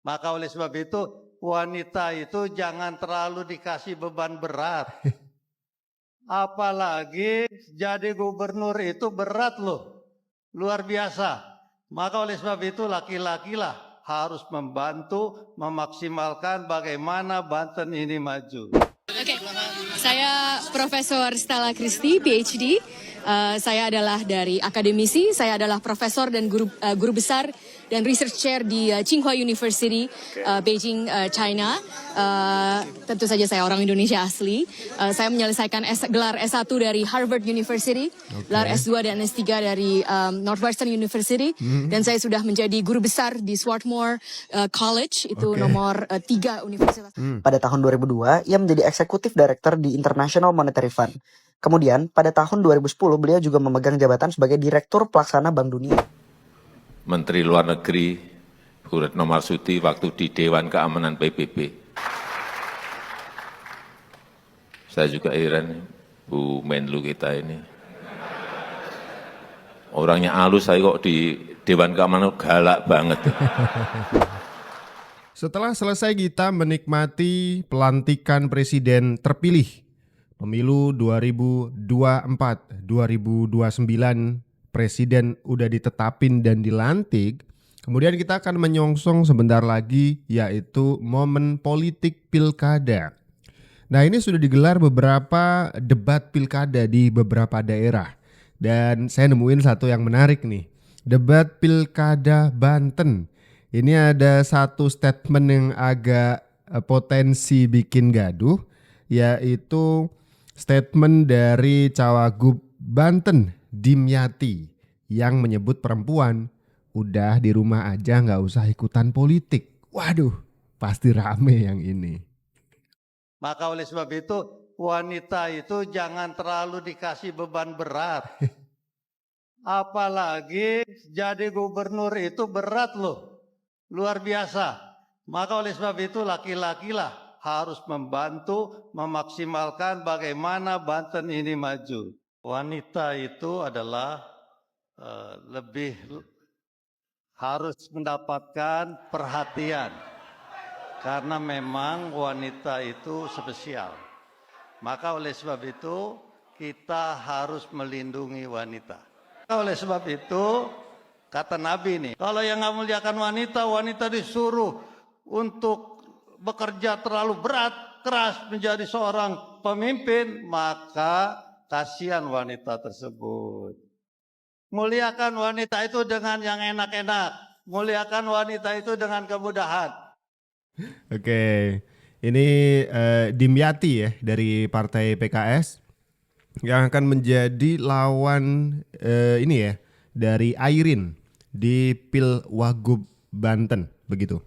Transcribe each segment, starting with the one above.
Maka oleh sebab itu wanita itu jangan terlalu dikasih beban berat. Apalagi jadi gubernur itu berat loh, luar biasa. Maka oleh sebab itu laki-laki lah harus membantu memaksimalkan bagaimana Banten ini maju. Oke, saya Profesor Stella Christy, PhD. Saya adalah dari akademisi, saya adalah profesor dan guru besar dan research chair di Tsinghua University, Beijing, China. Tentu saja saya orang Indonesia asli. Saya menyelesaikan gelar S1 dari Harvard University, gelar S2 dan S3 dari Northwestern University, dan saya sudah menjadi guru besar di Swarthmore College, itu nomor 3 universitas. Pada tahun 2002, ia menjadi eksekutif director di International Monetary Fund. Kemudian, pada tahun 2010, beliau juga memegang jabatan sebagai Direktur Pelaksana Bank Dunia. Menteri Luar Negeri, Bu Retno Marsudi, waktu di Dewan Keamanan PBB. Saya juga heran, Bu Menlu kita ini. Orangnya halus, saya kok di Dewan Keamanan galak banget. Setelah selesai kita menikmati pelantikan presiden terpilih pemilu 2024-2029, presiden udah ditetapin dan dilantik. Kemudian kita akan menyongsong sebentar lagi yaitu momen politik pilkada. Nah, ini sudah digelar beberapa debat pilkada di beberapa daerah. Dan saya nemuin satu yang menarik nih. Debat pilkada Banten. Ini ada satu statement yang agak potensi bikin gaduh, yaitu statement dari Cawagup Banten, Dimyati, yang menyebut perempuan udah di rumah aja nggak usah ikutan politik. Waduh, pasti rame yang ini. Maka oleh sebab itu wanita itu jangan terlalu dikasih beban berat. Apalagi jadi gubernur itu berat loh, luar biasa. Maka oleh sebab itu laki-laki lah harus membantu memaksimalkan bagaimana Banten ini maju. Wanita itu adalah lebih harus mendapatkan perhatian karena memang wanita itu spesial. Maka oleh sebab itu kita harus melindungi wanita. Oleh sebab itu kata Nabi nih, kalau yang nggak muliakan wanita, wanita disuruh untuk bekerja terlalu berat, keras menjadi seorang pemimpin, maka kasihan wanita tersebut. Muliakan wanita itu dengan yang enak-enak, muliakan wanita itu dengan kemudahan. Oke, ini Dimyati ya dari Partai PKS yang akan menjadi lawan ini ya dari Airin di Pilwagub Banten, begitu.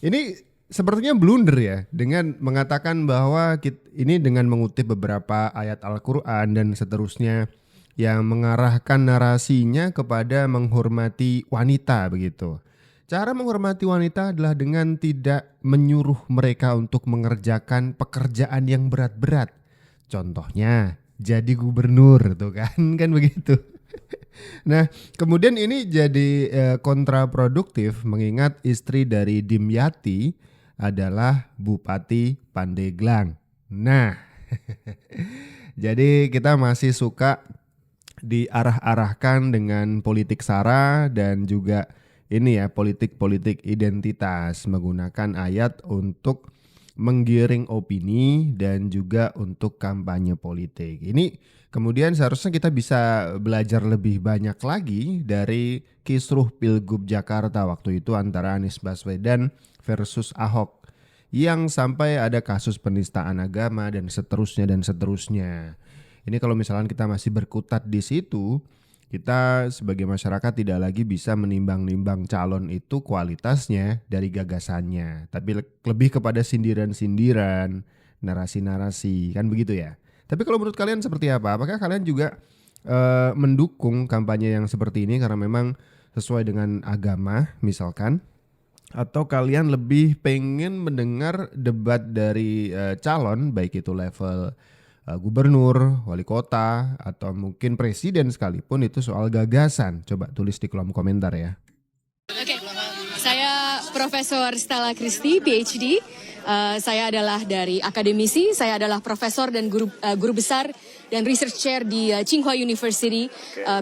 Ini sepertinya blunder ya dengan mengatakan bahwa ini dengan mengutip beberapa ayat Al-Quran dan seterusnya yang mengarahkan narasinya kepada menghormati wanita begitu. Cara menghormati wanita adalah dengan tidak menyuruh mereka untuk mengerjakan pekerjaan yang berat-berat. Contohnya jadi gubernur tuh kan begitu. Nah, kemudian ini jadi kontraproduktif mengingat istri dari Dimyati adalah Bupati Pandeglang. Nah, jadi kita masih suka diarah-arahkan dengan politik sara dan juga ini ya politik-politik identitas menggunakan ayat untuk menggiring opini dan juga untuk kampanye politik. Ini kemudian seharusnya kita bisa belajar lebih banyak lagi dari kisruh Pilgub Jakarta waktu itu antara Anies Baswedan versus Ahok yang sampai ada kasus penistaan agama dan seterusnya dan seterusnya. Ini kalau misalkan kita masih berkutat di situ, kita sebagai masyarakat tidak lagi bisa menimbang-nimbang calon itu kualitasnya dari gagasannya, tapi lebih kepada sindiran-sindiran, narasi-narasi, kan begitu ya. Tapi kalau menurut kalian seperti apa? Apakah kalian juga mendukung kampanye yang seperti ini karena memang sesuai dengan agama misalkan? Atau kalian lebih pengen mendengar debat dari calon baik itu level gubernur, wali kota, atau mungkin presiden sekalipun itu soal gagasan? Coba tulis di kolom komentar ya. Oke, saya Profesor Stella Christie, PhD. Saya adalah dari akademisi, saya adalah profesor dan guru besar dan research chair di Tsinghua University,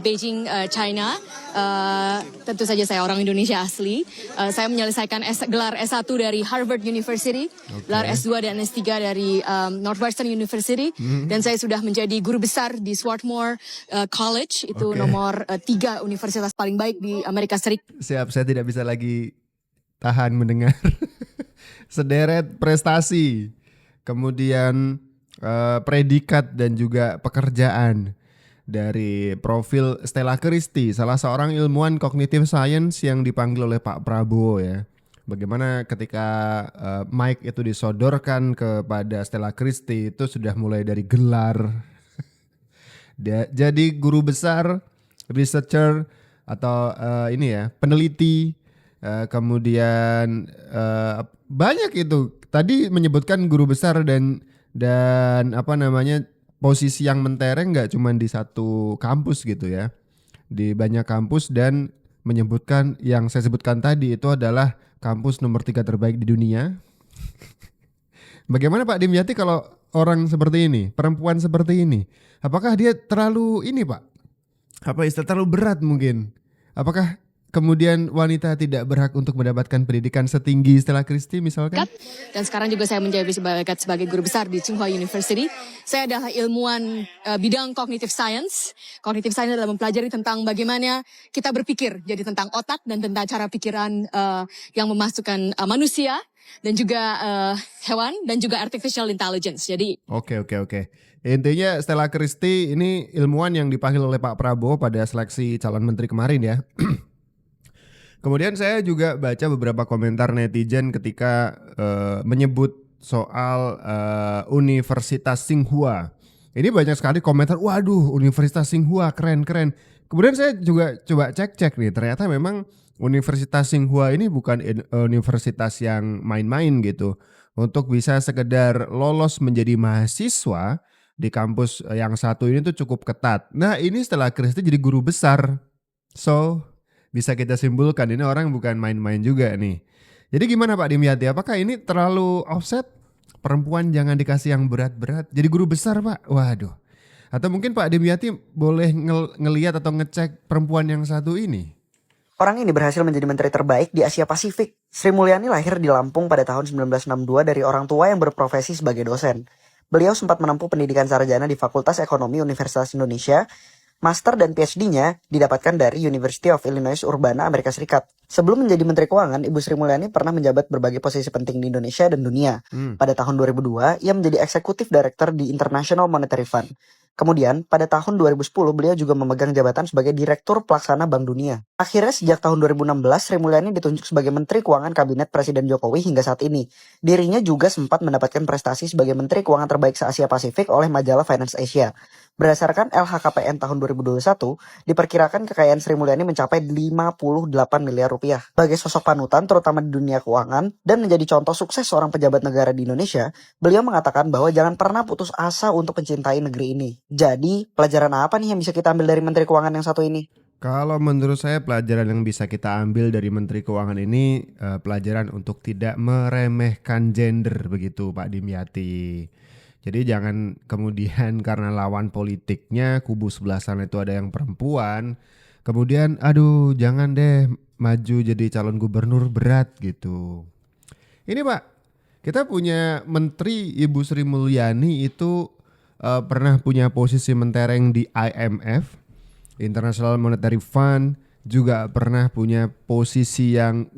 Beijing, China. Tentu saja saya orang Indonesia asli. Saya menyelesaikan gelar S1 dari Harvard University, gelar S2 dan S3 dari Northwestern University, dan saya sudah menjadi guru besar di Swarthmore College, itu nomor 3 universitas paling baik di Amerika Serikat. Siap, saya tidak bisa lagi tahan mendengar sederet prestasi, kemudian predikat dan juga pekerjaan dari profil Stella Christie, salah seorang ilmuwan cognitive science yang dipanggil oleh Pak Prabowo ya. Bagaimana ketika mic itu disodorkan kepada Stella Christie itu sudah mulai dari gelar, dia jadi guru besar, researcher atau ini ya peneliti, kemudian banyak itu. Tadi menyebutkan guru besar dan apa namanya posisi yang mentereng nggak cuma di satu kampus gitu ya, di banyak kampus, dan menyebutkan yang saya sebutkan tadi itu adalah kampus nomor 3 terbaik di dunia. Bagaimana Pak Dimyati kalau orang seperti ini, perempuan seperti ini, apakah dia terlalu ini Pak? Apa istilah terlalu berat mungkin? Apakah kemudian wanita tidak berhak untuk mendapatkan pendidikan setinggi Stella Christie misalkan? Dan sekarang juga saya menjabat sebagai guru besar di Tsinghua University. Saya adalah ilmuwan bidang cognitive science. Cognitive science adalah mempelajari tentang bagaimana kita berpikir, jadi tentang otak dan tentang cara pikiran yang memasukkan manusia dan juga hewan dan juga artificial intelligence. Jadi Oke. Intinya Stella Christie ini ilmuwan yang dipanggil oleh Pak Prabowo pada seleksi calon menteri kemarin ya. Kemudian saya juga baca beberapa komentar netizen ketika menyebut soal Universitas Tsinghua. Ini banyak sekali komentar, waduh Universitas Tsinghua keren. Kemudian saya juga coba cek nih, ternyata memang Universitas Tsinghua ini bukan universitas yang main-main gitu. Untuk bisa sekedar lolos menjadi mahasiswa di kampus yang satu ini tuh cukup ketat. Nah ini Stella Christie jadi guru besar. So bisa kita simpulkan ini orang bukan main-main juga nih. Jadi gimana Pak Dimyati? Apakah ini terlalu offset? Perempuan jangan dikasih yang berat-berat. Jadi guru besar Pak? Waduh. Atau mungkin Pak Dimyati boleh ngelihat atau ngecek perempuan yang satu ini? Orang ini berhasil menjadi menteri terbaik di Asia Pasifik. Sri Mulyani lahir di Lampung pada tahun 1962 dari orang tua yang berprofesi sebagai dosen. Beliau sempat menempuh pendidikan sarjana di Fakultas Ekonomi Universitas Indonesia. Master dan PhD-nya didapatkan dari University of Illinois Urbana, Amerika Serikat. Sebelum menjadi Menteri Keuangan, Ibu Sri Mulyani pernah menjabat berbagai posisi penting di Indonesia dan dunia. Pada tahun 2002, ia menjadi Executive Director di International Monetary Fund. Kemudian, pada tahun 2010, beliau juga memegang jabatan sebagai Direktur Pelaksana Bank Dunia. Akhirnya, sejak tahun 2016, Sri Mulyani ditunjuk sebagai Menteri Keuangan Kabinet Presiden Jokowi hingga saat ini. Dirinya juga sempat mendapatkan prestasi sebagai Menteri Keuangan terbaik se-Asia Pasifik oleh majalah Finance Asia. Berdasarkan LHKPN tahun 2021, diperkirakan kekayaan Sri Mulyani mencapai 58 miliar rupiah. Sebagai sosok panutan terutama di dunia keuangan dan menjadi contoh sukses seorang pejabat negara di Indonesia, beliau mengatakan bahwa jangan pernah putus asa untuk mencintai negeri ini. Jadi, pelajaran apa nih yang bisa kita ambil dari Menteri Keuangan yang satu ini? Kalau menurut saya pelajaran yang bisa kita ambil dari Menteri Keuangan ini pelajaran untuk tidak meremehkan gender begitu Pak Dimyati. Jadi jangan kemudian karena lawan politiknya kubu sebelah sana itu ada yang perempuan, kemudian aduh jangan deh maju jadi calon gubernur berat gitu. Ini Pak, kita punya Menteri Ibu Sri Mulyani itu pernah punya posisi mentereng di IMF, International Monetary Fund, juga pernah punya posisi yang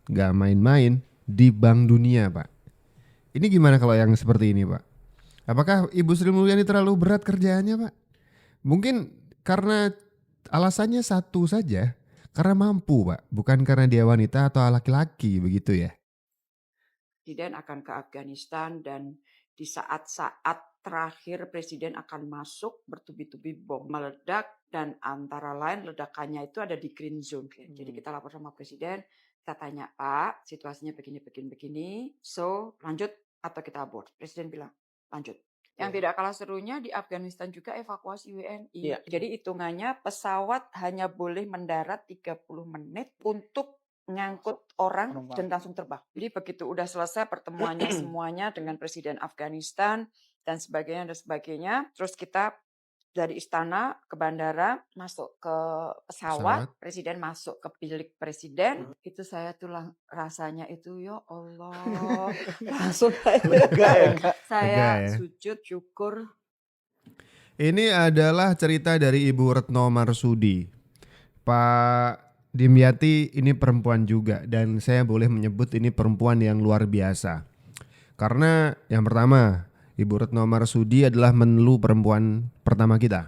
gak main-main di Bank Dunia Pak. Ini gimana kalau yang seperti ini Pak? Apakah Ibu Sri Mulyani terlalu berat kerjaannya Pak? Mungkin karena alasannya satu saja, karena mampu Pak, bukan karena dia wanita atau laki-laki begitu ya? Presiden akan ke Afghanistan dan di saat-saat terakhir Presiden akan masuk bertubi-tubi bom meledak dan antara lain ledakannya itu ada di green zone. Jadi kita lapor sama Presiden, kita tanya Pak situasinya begini, so lanjut atau kita abort. Presiden bilang lanjut. Yang tidak kalah serunya di Afghanistan juga evakuasi WNI. Jadi hitungannya pesawat hanya boleh mendarat 30 menit untuk nyangkut orang dan langsung terbang. Jadi begitu udah selesai pertemuannya semuanya dengan Presiden Afghanistan dan sebagainya, terus kita dari istana ke bandara, masuk ke pesawat, Presiden masuk ke bilik Presiden, itu saya tuh rasanya itu ya Allah, langsung saya sujud syukur. Ini adalah cerita dari Ibu Retno Marsudi. Pak Dimyati ini perempuan juga, dan saya boleh menyebut ini perempuan yang luar biasa. Karena yang pertama, Ibu Retno Marsudi adalah menlu perempuan pertama kita.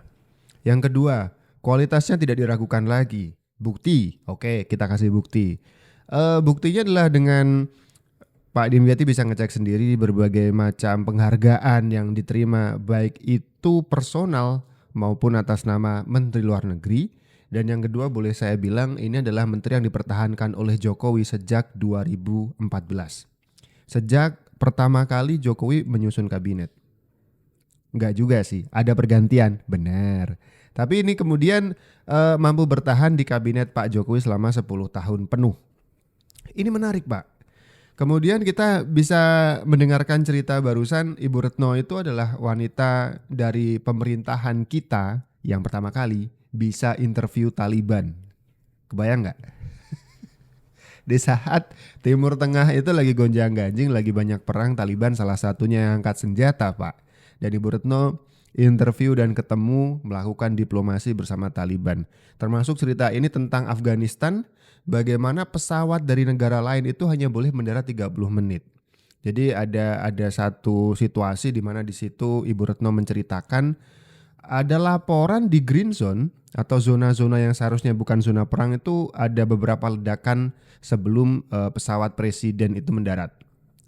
Yang kedua, kualitasnya tidak diragukan lagi. Bukti, oke, kita kasih bukti. Buktinya adalah dengan Pak Dimyati bisa ngecek sendiri berbagai macam penghargaan yang diterima, baik itu personal maupun atas nama Menteri Luar Negeri. Dan yang kedua boleh saya bilang ini adalah menteri yang dipertahankan oleh Jokowi sejak 2014. Sejak pertama kali Jokowi menyusun kabinet. Enggak juga sih, ada pergantian, benar. Tapi ini kemudian mampu bertahan di kabinet Pak Jokowi selama 10 tahun penuh. Ini menarik, Pak. Kemudian kita bisa mendengarkan cerita barusan, Ibu Retno itu adalah wanita dari pemerintahan kita yang pertama kali bisa interview Taliban. Kebayang nggak? Di saat Timur Tengah itu lagi gonjang-ganjing, lagi banyak perang, Taliban salah satunya yang angkat senjata, Pak. Dan Ibu Retno interview dan ketemu, melakukan diplomasi bersama Taliban. Termasuk cerita ini tentang Afghanistan, bagaimana pesawat dari negara lain itu hanya boleh mendarat 30 menit. Jadi ada satu situasi di mana di situ Ibu Retno menceritakan ada laporan di green zone atau zona-zona yang seharusnya bukan zona perang itu ada beberapa ledakan sebelum pesawat presiden itu mendarat.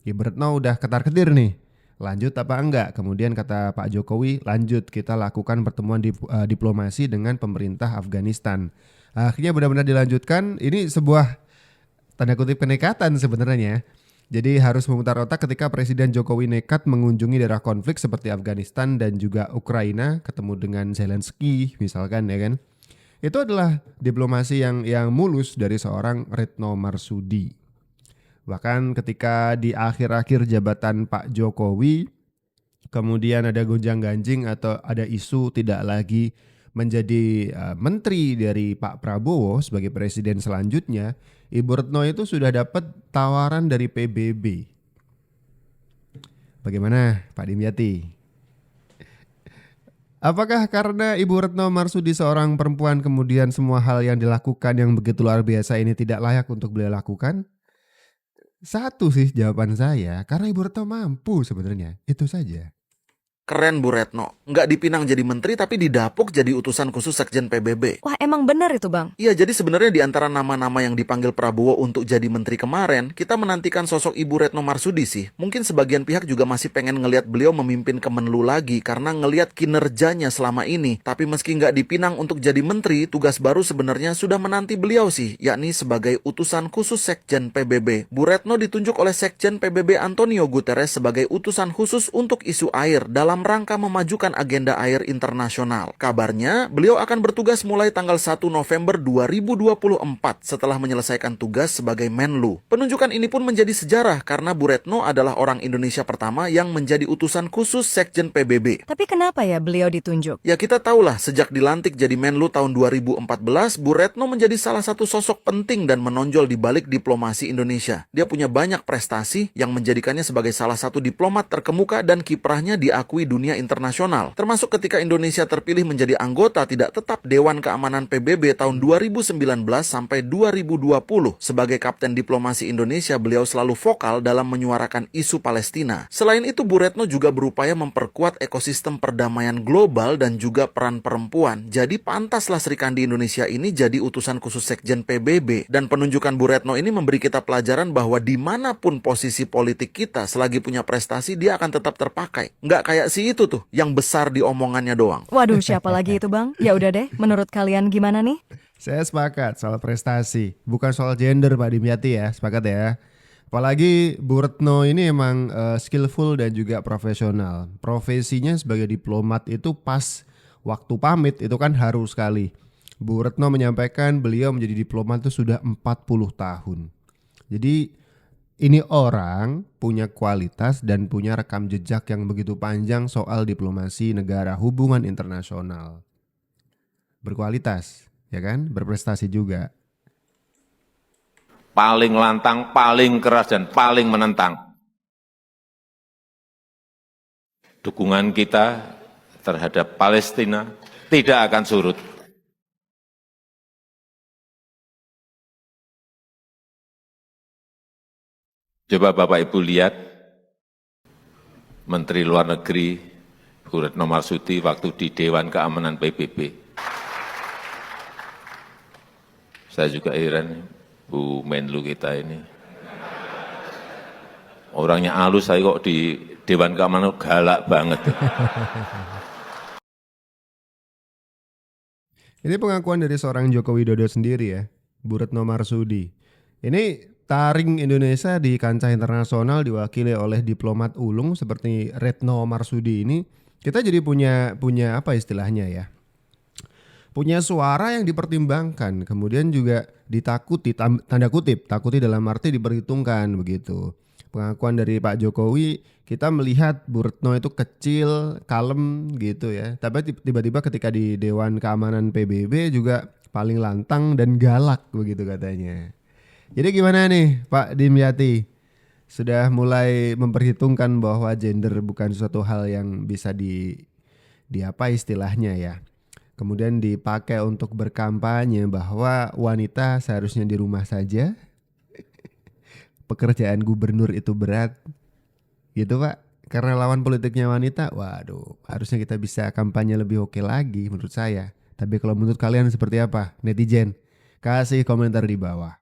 Ibu Retno udah ketar-ketir nih, lanjut apa enggak? Kemudian kata Pak Jokowi, lanjut, kita lakukan pertemuan diplomasi dengan pemerintah Afghanistan. Akhirnya benar-benar dilanjutkan. Ini sebuah tanda kutip kenekatan sebenarnya. Jadi harus memutar otak ketika Presiden Jokowi nekat mengunjungi daerah konflik seperti Afghanistan dan juga Ukraina, ketemu dengan Zelensky misalkan, ya kan. Itu adalah diplomasi yang mulus dari seorang Retno Marsudi. Bahkan ketika di akhir-akhir jabatan Pak Jokowi, kemudian ada gonjang-ganjing atau ada isu tidak lagi menjadi menteri dari Pak Prabowo sebagai presiden selanjutnya, Ibu Retno itu sudah dapat tawaran dari PBB. Bagaimana Pak Dimyati? Apakah karena Ibu Retno Marsudi seorang perempuan kemudian semua hal yang dilakukan yang begitu luar biasa ini tidak layak untuk beliau lakukan? Satu sih jawaban saya, karena Ibu Retno mampu sebenarnya, itu saja. Keren Bu Retno, nggak dipinang jadi menteri tapi didapuk jadi utusan khusus Sekjen PBB. Wah, emang benar itu Bang? Iya, jadi sebenarnya di antara nama-nama yang dipanggil Prabowo untuk jadi menteri kemarin, kita menantikan sosok Ibu Retno Marsudi sih. Mungkin sebagian pihak juga masih pengen ngelihat beliau memimpin Kemenlu lagi karena ngelihat kinerjanya selama ini. Tapi meski nggak dipinang untuk jadi menteri, tugas baru sebenarnya sudah menanti beliau sih, yakni sebagai utusan khusus Sekjen PBB. Bu Retno ditunjuk oleh Sekjen PBB Antonio Guterres sebagai utusan khusus untuk isu air dalam rangka memajukan agenda air internasional. Kabarnya, beliau akan bertugas mulai tanggal 1 November 2024 setelah menyelesaikan tugas sebagai Menlu. Penunjukan ini pun menjadi sejarah karena Bu Retno adalah orang Indonesia pertama yang menjadi utusan khusus Sekjen PBB. Tapi kenapa ya beliau ditunjuk? Ya kita tahulah, sejak dilantik jadi Menlu tahun 2014, Bu Retno menjadi salah satu sosok penting dan menonjol di balik diplomasi Indonesia. Dia punya banyak prestasi yang menjadikannya sebagai salah satu diplomat terkemuka dan kiprahnya diakui dunia internasional, termasuk ketika Indonesia terpilih menjadi anggota tidak tetap Dewan Keamanan PBB tahun 2019 sampai 2020. Sebagai kapten diplomasi Indonesia, beliau selalu vokal dalam menyuarakan isu Palestina. Selain itu, Bu Retno juga berupaya memperkuat ekosistem perdamaian global dan juga peran perempuan. Jadi pantaslah Sri Kandi Indonesia ini jadi utusan khusus Sekjen PBB. Dan penunjukan Bu Retno ini memberi kita pelajaran bahwa dimanapun posisi politik kita, selagi punya prestasi, dia akan tetap terpakai. Nggak kayak si itu tuh, yang besar di omongannya doang. Waduh, siapa lagi itu Bang? Ya udah deh, menurut kalian gimana nih? Saya sepakat soal prestasi, bukan soal gender Pak Dimyati ya, sepakat ya. Apalagi Bu Retno ini emang skillful dan juga profesional. Profesinya sebagai diplomat itu pas waktu pamit itu kan harus sekali. Bu Retno menyampaikan beliau menjadi diplomat itu sudah 40 tahun. Jadi ini orang punya kualitas dan punya rekam jejak yang begitu panjang soal diplomasi negara, hubungan internasional. Berkualitas, ya kan? Berprestasi juga. Paling lantang, paling keras, dan paling menentang. Dukungan kita terhadap Palestina tidak akan surut. Coba Bapak Ibu lihat Menteri Luar Negeri Bu Retno Marsudi waktu di Dewan Keamanan PBB. Saya juga heran, Bu Menlu kita ini. Orangnya halus, saya kok di Dewan Keamanan galak banget. Ini pengakuan dari seorang Joko Widodo sendiri ya, Bu Retno Marsudi. Ini taring Indonesia di kancah internasional diwakili oleh diplomat ulung seperti Retno Marsudi ini. Kita jadi punya apa istilahnya ya? Punya suara yang dipertimbangkan, kemudian juga ditakuti, tanda kutip, takuti dalam arti diperhitungkan begitu. Pengakuan dari Pak Jokowi, kita melihat Bu Retno itu kecil, kalem gitu ya. Tapi tiba-tiba ketika di Dewan Keamanan PBB juga paling lantang dan galak begitu katanya. Jadi gimana nih Pak Dimyati? Sudah mulai memperhitungkan bahwa gender bukan suatu hal yang bisa di apa istilahnya ya. Kemudian dipakai untuk berkampanye bahwa wanita seharusnya di rumah saja. Pekerjaan gubernur itu berat. Gitu Pak. Karena lawan politiknya wanita, waduh, harusnya kita bisa kampanye lebih oke lagi menurut saya. Tapi kalau menurut kalian seperti apa? Netizen, kasih komentar di bawah.